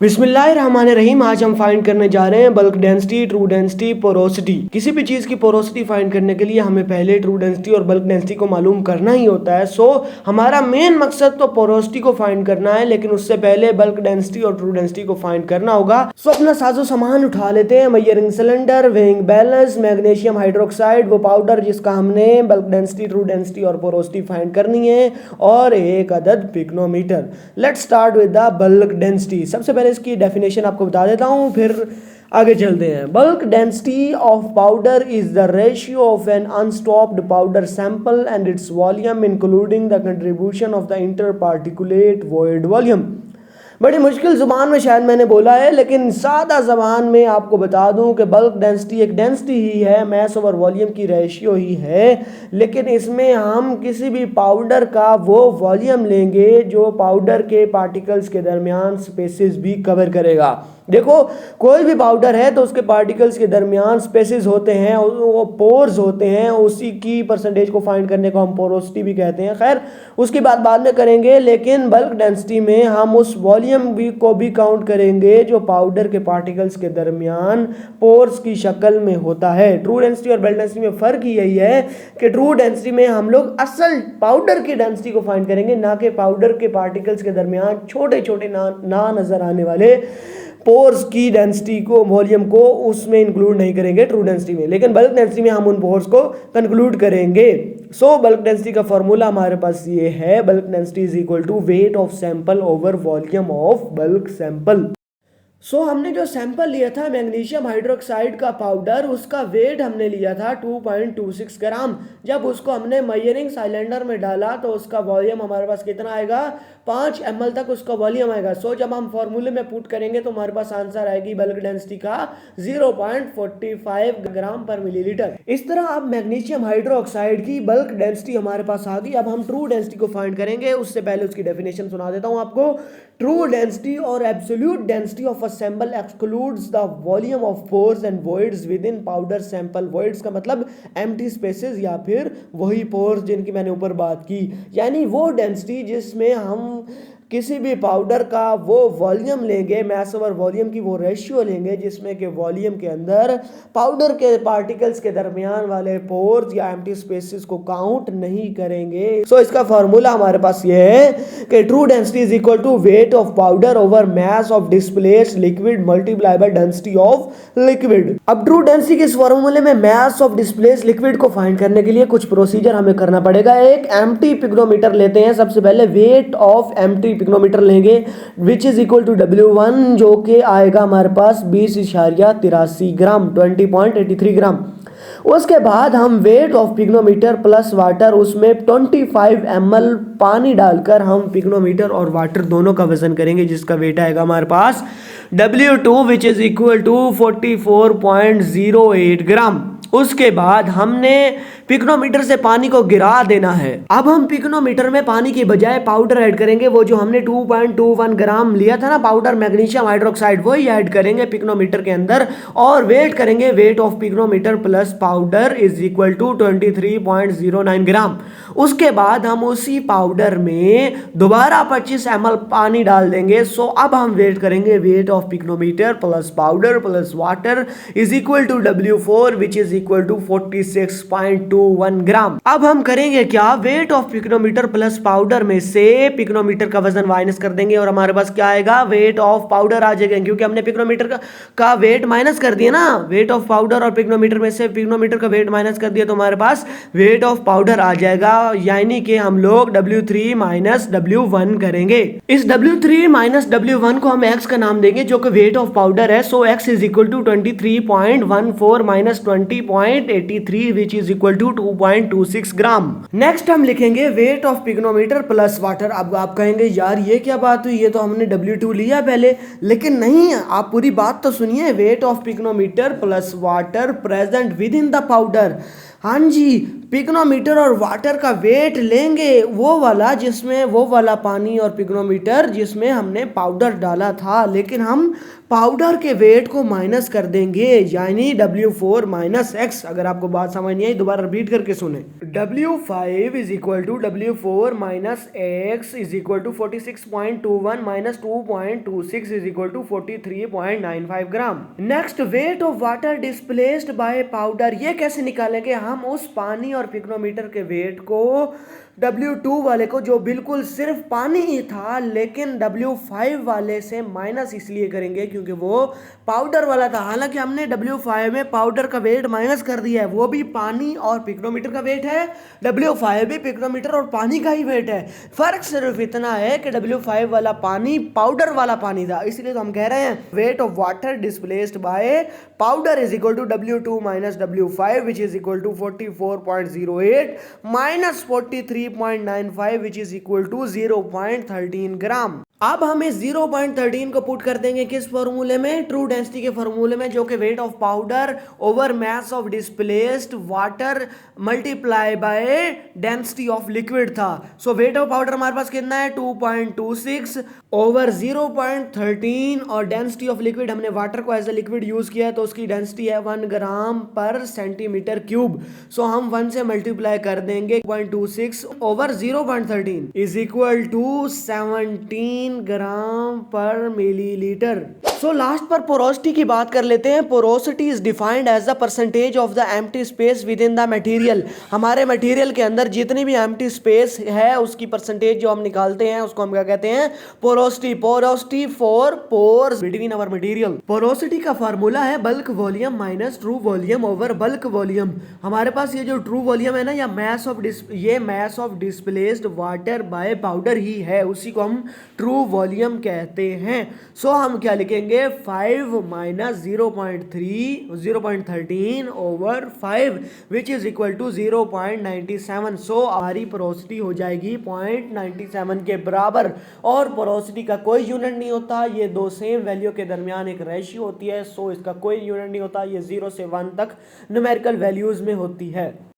बिस्मिल्लाहिर्रहमानिर्रहीम। आज हम फाइंड करने जा रहे हैं bulk density, true density, porosity. किसी भी चीज़ की पोरोसिटी फाइंड करने के लिए हमें पहले ट्रू डेंसिटी और बल्क डेंसिटी को मालूम करना ही होता है। सो हमारा मेन मकसद तो पोरोसिटी को फाइंड करना है, लेकिन उससे पहले बल्क डेंसिटी और ट्रू डेंसिटी को फाइंड करना होगा। सो अपना साजो सामान उठा लेते हैं। Measuring cylinder, weighing balance, magnesium hydroxide, वो पाउडर जिसका हमने बल्क डेंसिटी, ट्रू डेंसिटी और पोरोसिटी फाइंड करनी है, और एक अदद pycnometer. Let's start with the bulk density. सबसे पहले इसकी डेफिनेशन आपको बता देता हूँ, फिर आगे चलते हैं। Bulk density of powder is the ratio of an untapped powder sample and its volume including the contribution of the inter particulate void volume. बड़ी मुश्किल ज़ुबान में शायद मैंने बोला है, लेकिन सादा ज़बान में आपको बता दूं कि बल्क डेंसिटी एक डेंसिटी ही है, मैस ओवर वॉल्यूम की रेशियो ही है, लेकिन इसमें हम किसी भी पाउडर का वो वॉल्यूम लेंगे जो पाउडर के पार्टिकल्स के दरमियान स्पेसेस भी कवर करेगा। देखो, कोई भी पाउडर है तो उसके पार्टिकल्स के दरमियान स्पेसेस होते हैं, वो पोर्स होते हैं, उसी की परसेंटेज को फाइंड करने को हम पोरोसिटी भी कहते हैं। खैर, उसकी बात बाद में करेंगे, लेकिन बल्क डेंसिटी में हम उस वॉल्यूम को भी काउंट करेंगे जो पाउडर के पार्टिकल्स के दरमियान पोर्स की शक्ल में होता है। ट्रू डेंसिटी और बल्क डेंसिटी में फ़र्क यही है कि ट्रू डेंसिटी में हम लोग असल पाउडर की डेंसिटी को फाइंड करेंगे, ना कि पाउडर के पार्टिकल्स के दरमियान छोटे छोटे ना नज़र आने वाले पोर्स की डेंसिटी को, वॉल्यूम को उसमें इंक्लूड नहीं करेंगे ट्रू डेंसिटी में, लेकिन बल्क डेंसिटी में हम उन पोर्स को कंक्लूड करेंगे। सो बल्क डेंसिटी का फॉर्मूला हमारे पास ये है, bulk density is equal to weight of sample over volume of bulk sample. So हमने जो सैंपल लिया था मैग्नीशियम हाइड्रोक्साइड का पाउडर, उसका वेट हमने लिया था 2.26 ग्राम। जब उसको हमने मेजरिंग सिलेंडर में डाला तो उसका वॉल्यूम हमारे पास कितना आएगा, 5 ml तक उसका वॉल्यूम आएगा। सो जब हम फॉर्मूले में पुट करेंगे तो हमारे पास आंसर आएगी बल्क डेंसिटी का 0.45 ग्राम पर मिलीलीटर। इस तरह अब मैग्नीशियम हाइड्रोक्साइड की बल्क डेंसिटी हमारे पास आ गई। अब हम ट्रू डेंसिटी को फाइंड करेंगे, उससे पहले उसकी डेफिनेशन सुना देता हूँ आपको। ट्रू डेंसिटी और absolute density of sample excludes the volume of pores and voids with in powder sample. Voids का मतलब एम्प्टी स्पेसेस या फिर वही पोर्स जिनकी मैंने ऊपर बात की, यानी वो डेंसिटी जिसमें हम किसी भी पाउडर का वो वॉल्यूम लेंगे, मैस ओवर वॉल्यूम की वो रेशियो लेंगे जिसमें कि वॉल्यूम के अंदर पाउडर के पार्टिकल्स के दरमियान वाले पोर्स या एम्प्टी स्पेसेस को काउंट नहीं करेंगे। सो इसका फॉर्मूला हमारे पास ये है कि true density is equal to weight of powder over mass of displaced liquid multiply by density of liquid. अब ट्रू डेंसिटी के इस फॉर्मूले में मैस ऑफ डिस्प्लेस्ड लिक्विड को फाइंड करने के लिए कुछ प्रोसीजर हमें करना पड़ेगा। एक एम्प्टी पिग्नोमीटर लेते हैं। सबसे पहले वेट ऑफ एम्प्टी पिग्नोमीटर लेंगे विच इज इक्वल टू W1, जो कि आएगा हमारे पास 20.83 ग्राम, 20.83 ग्राम। उसके बाद हम wait of pycnometer plus water, उसमें 25 ml पानी डालकर हम पिग्नोमीटर और वाटर दोनों का वजन करेंगे, जिसका वेट आएगा हमारे पास W2 which is equal to 44.08 gram. उसके बाद हमने पिग्नोमीटर से पानी को गिरा देना है। अब हम पिग्नोमीटर में पानी की बजाय पाउडर ऐड करेंगे। वो जो हमने 2.21 ग्राम लिया था ना पाउडर मैग्नीशियम हाइड्रोक्साइड, वही ऐड करेंगे पिग्नोमीटर के अंदर और वेट करेंगे। Weight of pycnometer plus powder is equal to 23.09 gram. उसके बाद हम उसी पाउडर में दोबारा 25 ml पानी डाल देंगे। सो अब हम वेट करेंगे। Weight of pycnometer plus powder plus water is equal to W4 which is equal to 46.21 gram. अब हम करेंगे क्या, weight of pycnometer plus powder में से पिग्नोमीटर का वजन माइनस कर देंगे और हमारे पास क्या आएगा, वेट ऑफ पाउडर आ जाएगा, क्योंकि हमने पिग्नोमीटर का वेट माइनस कर दिया ना। वेट ऑफ पाउडर और पिग्नोमीटर में से पिग्नोमीटर का वेट माइनस कर दिया तो हमारे पास वेट ऑफ पाउडर आ जाएगा, यानी कि हम लोग W3 माइनस W1 करेंगे। इस W3 माइनस W1 को हम X का नाम देंगे जो कि वेट ऑफ पाउडर है। So X is equal to 23.14 minus 20.83 which is equal to 2.26 gram. Next हम लिखेंगे weight of pycnometer plus water. अब आप कहेंगे यार ये क्या बात हुई, ये तो हमने W2 लिया पहले, लेकिन नहीं, आप पूरी बात तो सुनिए। Wait of pycnometer plus water present with in the powder, हाँ जी, पिग्नोमीटर और वाटर का वेट लेंगे, वो वाला पानी और पिग्नोमीटर जिसमें हमने पाउडर डाला था, लेकिन हम पाउडर के वेट को माइनस कर देंगे, यानी W4 माइनस एक्स। अगर आपको बात समझ नहीं आई दोबारा रिपीट करके सुने। W5 is equal to W4 minus X is equal to 46.21 minus 2.26 is equal to 43.95 gram. Next, weight of water displaced by powder, ये कैसे निकालेंगे? हम उस पानी और पिग्नोमीटर के वेट को W2 वाले को, जो बिल्कुल सिर्फ पानी ही था, लेकिन W5 वाले से माइनस इसलिए करेंगे क्योंकि वो पाउडर वाला था। हालांकि हमने W5 में पाउडर का वेट माइनस कर दिया है, वो भी पानी और पिग्नोमीटर का वेट है, W5 भी पिग्नोमीटर और पानी का ही वेट है। फर्क सिर्फ इतना है कि W5 वाला पानी पाउडर वाला पानी था, इसलिए तो हम कह रहे हैं weight of water displaced by powder is equal to W2 minus W5 which is equal to 44.08 minus 43.95 which is equal to 0.13 gram. अब हमें 0.13 को पुट कर देंगे किस फॉर्मूले में? ट्रू डेंसिटी के फॉर्मूले में, जो कि wait of powder over mass of displaced water multiply by density of liquid था। सो वेट ऑफ पाउडर हमारे पास कितना है? 2.26 ओवर 0.13, और डेंसिटी ऑफ लिक्विड, हमने वाटर को एज ए लिक्विड यूज किया है तो उसकी डेंसिटी है 1 ग्राम पर सेंटीमीटर क्यूब। सो हम 1 से मल्टीप्लाई कर देंगे, 0.26 over 0.13 is equal to 17 gram पर मिलीलीटर। सो लास्ट पर पोरोसिटी की बात कर लेते हैं। Porosity is defined as the percentage of the empty space within the material. हमारे मटेरियल के अंदर जितनी भी एम्प्टी स्पेस है उसकी परसेंटेज जो हम निकालते हैं उसको हम क्या कहते हैं? Porosity. Porosity for pores between our material. Porosity का फार्मूला है bulk volume minus true volume over bulk volume. हमारे पास ये जो ट्रू वॉल्यूम है ना, या mass of displaced water by powder ही है, उसी को हम ट्रू वॉल्यूम कहते हैं। सो हम क्या लिखेंगे? 5 minus 0.13 over 5 which is equal to 0.97। So हमारी पोरोसिटी हो जाएगी 0.97 के बराबर। और पोरोसिटी का कोई यूनिट नहीं होता, ये दो सेम वैल्यू के दरमियान एक रेशियो होती है। सो इसका कोई यूनिट नहीं होता, ये 0 से 1 तक न्यूमेरिकल वैल्यूज में होती है।